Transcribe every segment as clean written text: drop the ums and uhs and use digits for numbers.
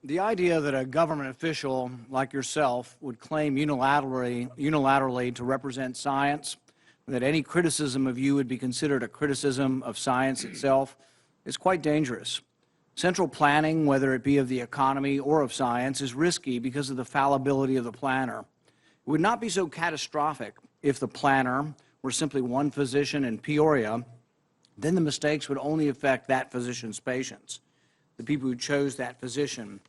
The idea that a government official like yourself would claim unilaterally to represent science, that any criticism of you would be considered a criticism of science itself, is quite dangerous. Central planning, whether it be of the economy or of science, is risky because of the fallibility of the planner. It would not be so catastrophic if the planner were simply one physician in Peoria. Then the mistakes would only affect that physician's patients, the people who chose that physician.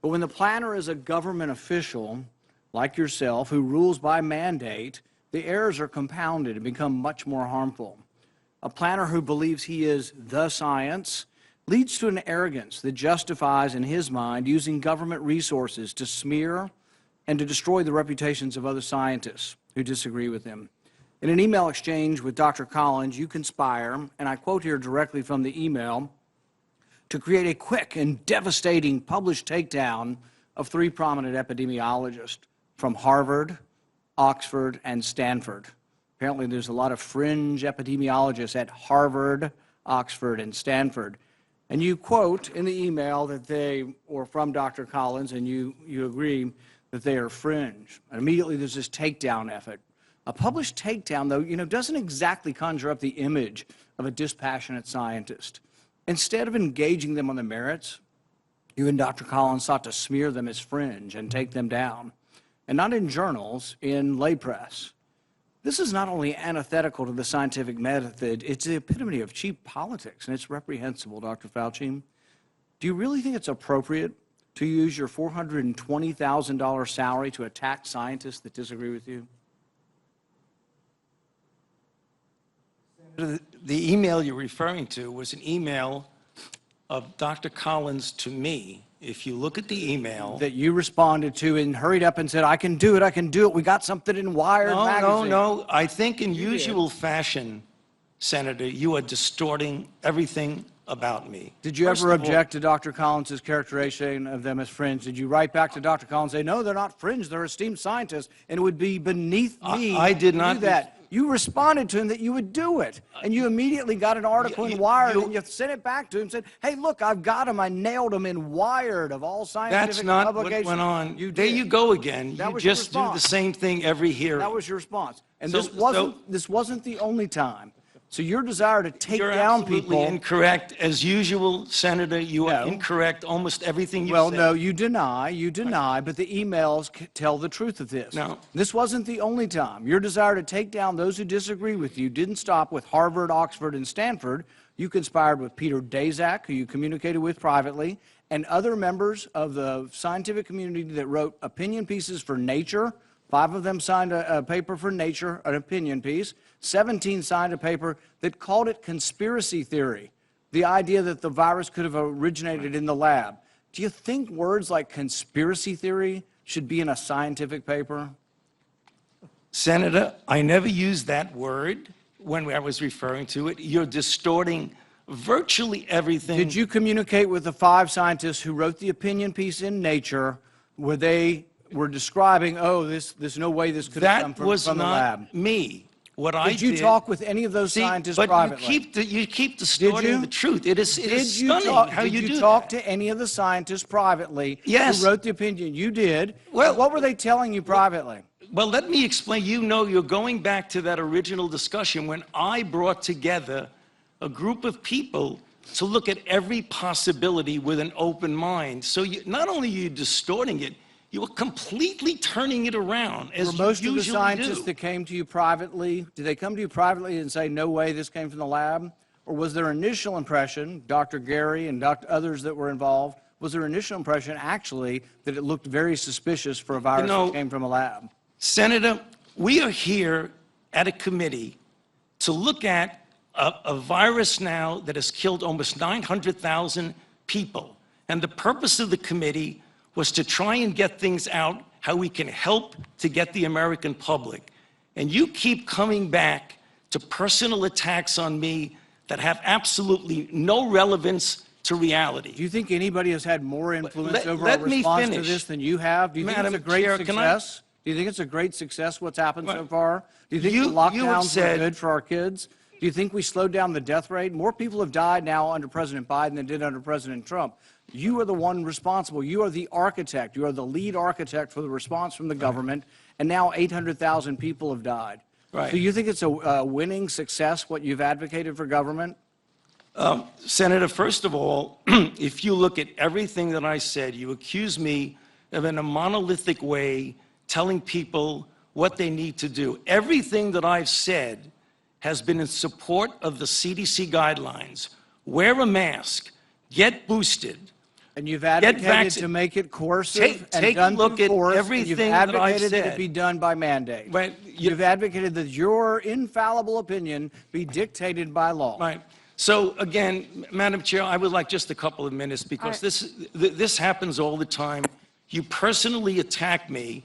But when the planner is a government official, like yourself, who rules by mandate, the errors are compounded and become much more harmful. A planner who believes he is the science leads to an arrogance that justifies, in his mind, using government resources to smear and to destroy the reputations of other scientists who disagree with him. In an email exchange with Dr. Collins, you conspire, and I quote here directly from the email, to create a quick and devastating published takedown of 3 prominent epidemiologists from Harvard, Oxford, and Stanford. Apparently there's a lot of fringe epidemiologists at Harvard, Oxford, and Stanford. And you quote in the email that they, or from Dr. Collins, and you agree that they are fringe. And immediately there's this takedown effort. A published takedown, though, doesn't exactly conjure up the image of a dispassionate scientist. Instead of engaging them on the merits, you and Dr. Collins sought to smear them as fringe and take them down, and not in journals, in lay press. This is not only antithetical to the scientific method, it's the epitome of cheap politics, and it's reprehensible, Dr. Fauci. Do you really think it's appropriate to use your $420,000 salary to attack scientists that disagree with you? The email you're referring to was an email of Dr. Collins to me. If you look at the email... That you responded to and hurried up and said, I can do it, we got something in Wired magazine. No. I think in usual fashion, Senator, you are distorting everything about me. Did you ever object to Dr. Collins' characterization of them as fringe? Did you write back to Dr. Collins and say, no, they're not fringe, they're esteemed scientists, and it would be beneath me I did not to do that? You responded to him that you would do it, and you immediately got an article in Wired, and you sent it back to him and said, hey, look, I've got him, I nailed him in Wired of all scientific publications. That's not what went on. There you go again. You just do the same thing every hearing. That was your response. And this wasn't the only time. So your desire to take down people... You're absolutely incorrect. As usual, Senator, you are incorrect. Almost everything you say. Well, no, you deny, but the emails tell the truth of this. No. This wasn't the only time. Your desire to take down those who disagree with you didn't stop with Harvard, Oxford, and Stanford. You conspired with Peter Daszak, who you communicated with privately, and other members of the scientific community that wrote opinion pieces for Nature. 5 of them signed a paper for Nature, an opinion piece. 17 signed a paper that called it conspiracy theory, the idea that the virus could have originated in the lab. Do you think words like conspiracy theory should be in a scientific paper? Senator, I never used that word when I was referring to it. You're distorting virtually everything. Did you communicate with the 5 scientists who wrote the opinion piece in Nature where they were describing, oh, there's no way this could have come from the lab? That was not me. Did you talk with any of those scientists privately? You keep distorting the truth. It is stunning how you do that. Did you talk to any of the scientists privately who wrote the opinion? You did. Well, what were they telling you privately? Well, let me explain. You're going back to that original discussion when I brought together a group of people to look at every possibility with an open mind. So not only are you distorting it, you were completely turning it around, as Were most you of the usually scientists do. that came to you privately, did they come to you privately and say, no way, this came from the lab? Or was their initial impression, Dr. Gary and others that were involved, was their initial impression actually that it looked very suspicious for a virus that came from a lab? Senator, we are here at a committee to look at a virus now that has killed almost 900,000 people. And the purpose of the committee was to try and get things out, how we can help to get the American public. And you keep coming back to personal attacks on me that have absolutely no relevance to reality. Do you think anybody has had more influence over our response to this than you have? Do you think it's a great success? Do you think it's a great success what's happened so far? Do you think the lockdowns were good for our kids? Do you think we slowed down the death rate? More people have died now under President Biden than did under President Trump. You are the one responsible. You are the architect. You are the lead architect for the response from the government, and now 800,000 people have died. Right. Do you think it's a winning success, what you've advocated for government? Senator, first of all, if you look at everything that I said, you accuse me of in a monolithic way telling people what they need to do. Everything that I've said has been in support of the CDC guidelines. Wear a mask, get boosted. And you've advocated to make it coercive Take and a look through at force, everything and you've that I've advocated that said. it be done by mandate. Right. You've advocated that your infallible opinion be dictated by law. Right. So again, Madam Chair, I would like just a couple of minutes because this happens all the time. You personally attack me,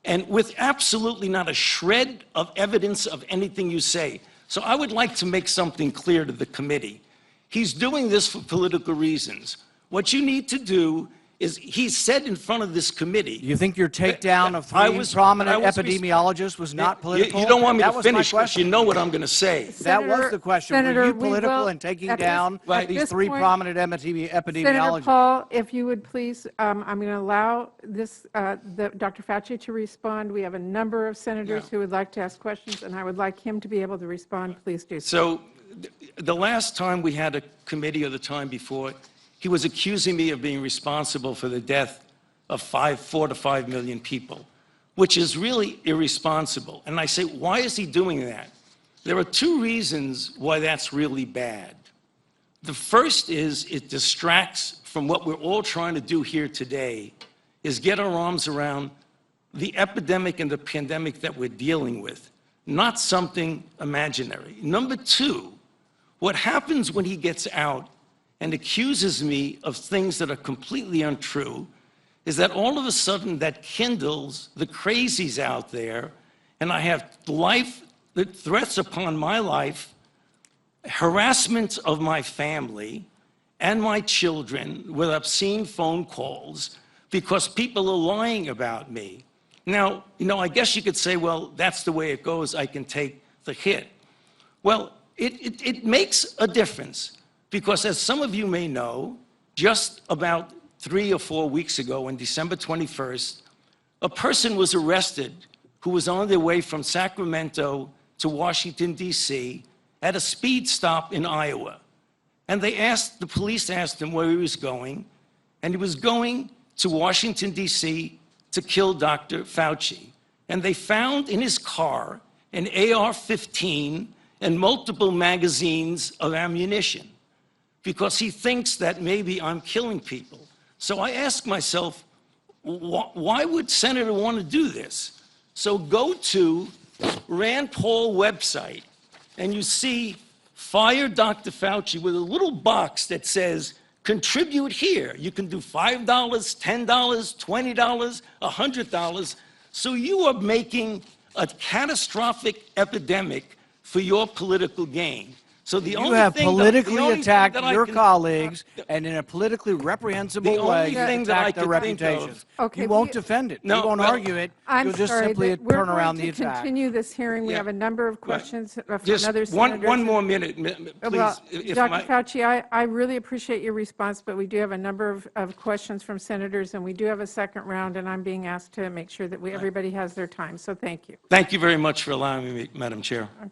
and with absolutely not a shred of evidence of anything you say. So I would like to make something clear to the committee. He's doing this for political reasons. What you need to do is, he said in front of this committee. You think your takedown of three prominent epidemiologists was not political? You don't want me That to was my finish because question. you know what I'm going to say. That was the question. Senator, Were you we political will- in taking at this- down at these this three point, prominent Senator epidemiologists? Paul, if you would please, I'm going to allow this, Dr. Fauci to respond. We have a number of senators who would like to ask questions, and I would like him to be able to respond. Please do so. So the last time we had a committee, or the time before, he was accusing me of being responsible for the death of 4 to 5 million people, which is really irresponsible. And I say, why is he doing that? There are two reasons why that's really bad. The first is it distracts from what we're all trying to do here today, is get our arms around the epidemic and the pandemic that we're dealing with, not something imaginary. Number two, what happens when he gets out and accuses me of things that are completely untrue is that all of a sudden that kindles the crazies out there, and I have threats upon my life, harassment of my family and my children with obscene phone calls because people are lying about me. Now, I guess you could say, well, that's the way it goes. I can take the hit. Well, it makes a difference because, as some of you may know, just about 3 or 4 weeks ago, on December 21st, a person was arrested who was on their way from Sacramento to Washington, D.C., at a speed stop in Iowa. And the police asked him where he was going, and he was going to Washington, D.C. to kill Dr. Fauci. And they found in his car an AR-15 and multiple magazines of ammunition because he thinks that maybe I'm killing people. So I ask myself, why would Senator want to do this? So go to Rand Paul website, and you see Fire Dr. Fauci with a little box that says, contribute here. You can do $5, $10, $20, $100. So you are making a catastrophic epidemic for your political gain. So the You only have thing politically the only thing attacked that I your can- colleagues, and in a politically reprehensible The way, only you thing that I attack their could think of- reputations. Okay, You won't we- defend it. No, You won't well, argue it. I'm You'll just sorry, simply but we're turn around the going to attack. continue this hearing. We Yeah. have a number of questions from Just other senators. one more minute, please. Well, if Dr. my- Fauci, I really appreciate your response, but we do have a number of questions from senators, and we do have a second round, and I'm being asked to make sure that everybody has their time. So thank you. Thank you very much for allowing me, Madam Chair. Okay.